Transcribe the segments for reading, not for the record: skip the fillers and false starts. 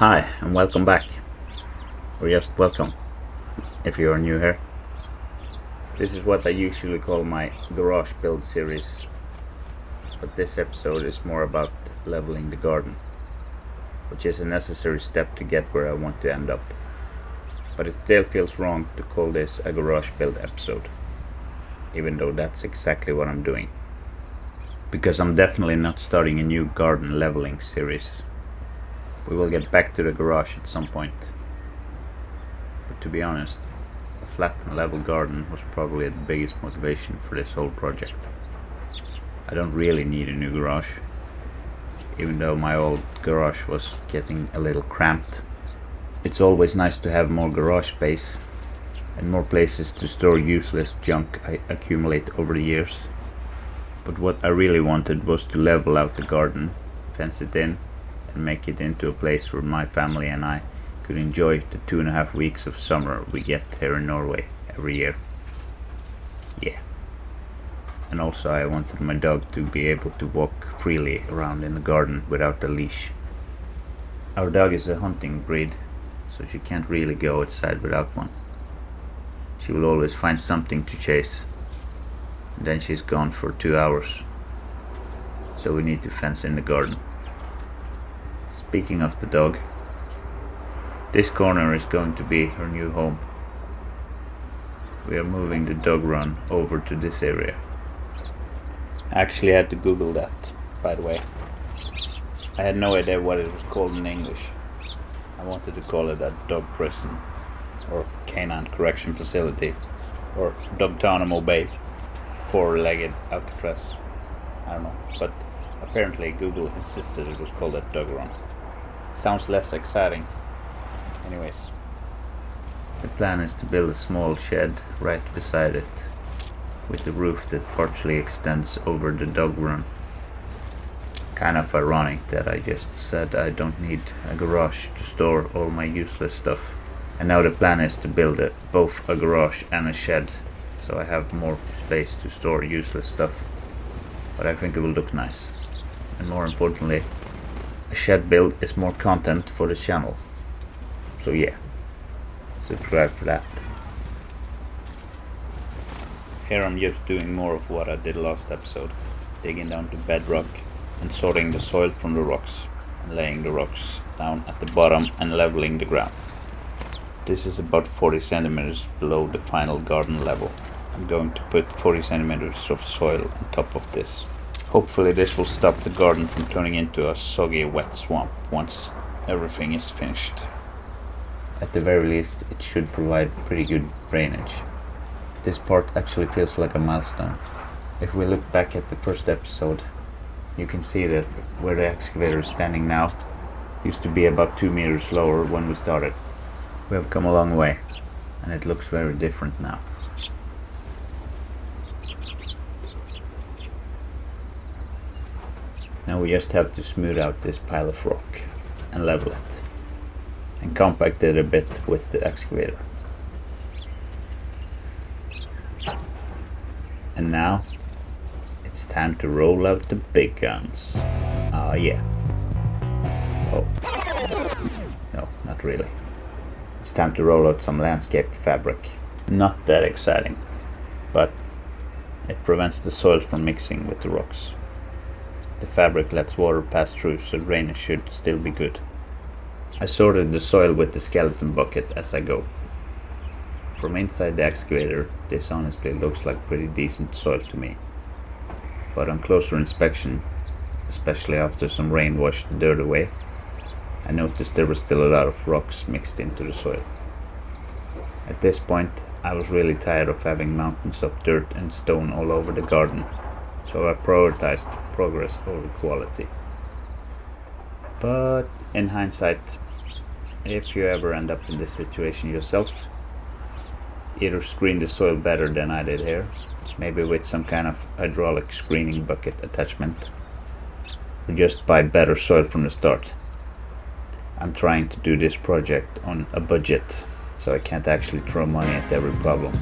Hi, and welcome back. Or just welcome, if you are new here. This is what I usually call my garage build series, but this episode is more about leveling the garden, which is a necessary step to get where I want to end up. But it still feels wrong to call this a garage build episode, even though that's exactly what I'm doing. Because I'm definitely not starting a new garden leveling series. We will get back to the garage at some point. But to be honest, a flat and level garden was probably the biggest motivation for this whole project. I don't really need a new garage, even though my old garage was getting a little cramped. It's always nice to have more garage space and more places to store useless junk I accumulate over the years. But what I really wanted was to level out the garden, fence it in, and make it into a place where my family and I could enjoy the 2.5 weeks of summer we get here in Norway every year. Yeah. And also I wanted my dog to be able to walk freely around in the garden without a leash. Our dog is a hunting breed, so she can't really go outside without one. She will always find something to chase, and then she's gone for 2 hours. So we need to fence in the garden. Speaking of the dog, this corner is going to be her new home. We are moving the dog run over to this area. I actually had to Google that, by the way. I had no idea what it was called in English. I wanted to call it a dog prison, or canine correction facility, or Dogtanamo Bay, 4-legged Alcatraz. I don't know, but apparently Google insisted it was called a dog run. Sounds less exciting. Anyways, the plan is to build a small shed right beside it, with a roof that partially extends over the dog run. Kind of ironic that I just said I don't need a garage to store all my useless stuff. And now the plan is to build both a garage and a shed, so I have more space to store useless stuff. But I think it will look nice. And more importantly, a shed build is more content for the channel. So yeah, subscribe for that. Here I'm just doing more of what I did last episode, digging down to bedrock and sorting the soil from the rocks, and laying the rocks down at the bottom and leveling the ground. This is about 40 centimeters below the final garden level. I'm going to put 40 centimeters of soil on top of this. Hopefully this will stop the garden from turning into a soggy wet swamp once everything is finished. At the very least, it should provide pretty good drainage. This part actually feels like a milestone. If we look back at the first episode, you can see that where the excavator is standing now used to be about 2 meters lower when we started. We have come a long way, and it looks very different now. Now we just have to smooth out this pile of rock and level it, and compact it a bit with the excavator. And now it's time to roll out the big guns. Ah, yeah. Oh. No, not really. It's time to roll out some landscape fabric. Not that exciting, but it prevents the soil from mixing with the rocks. The fabric lets water pass through, so drainage should still be good. I sorted the soil with the skeleton bucket as I go. From inside the excavator, this honestly looks like pretty decent soil to me. But on closer inspection, especially after some rain washed the dirt away, I noticed there was still a lot of rocks mixed into the soil. At this point, I was really tired of having mountains of dirt and stone all over the garden, so I prioritized progress over quality. But in hindsight, if you ever end up in this situation yourself, either screen the soil better than I did here, maybe with some kind of hydraulic screening bucket attachment, or just buy better soil from the start. I'm trying to do this project on a budget, so I can't actually throw money at every problem.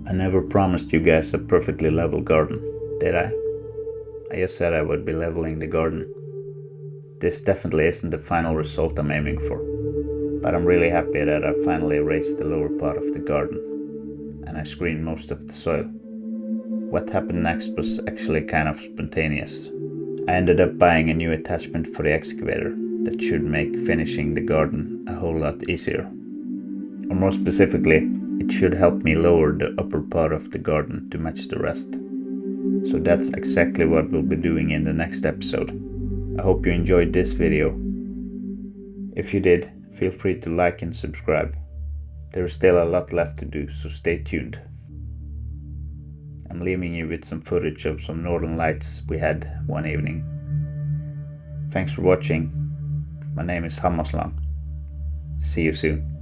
I never promised you guys a perfectly level garden, did I? I just said I would be leveling the garden. This definitely isn't the final result I'm aiming for, but I'm really happy that I finally raised the lower part of the garden, and I screened most of the soil. What happened next was actually kind of spontaneous. I ended up buying a new attachment for the excavator that should make finishing the garden a whole lot easier. Or more specifically, it should help me lower the upper part of the garden to match the rest. So that's exactly what we'll be doing in the next episode. I hope you enjoyed this video. If you did, feel free to like and subscribe. There is still a lot left to do, so stay tuned. I'm leaving you with some footage of some northern lights we had one evening. Thanks for watching. My name is Hammarslan. See you soon.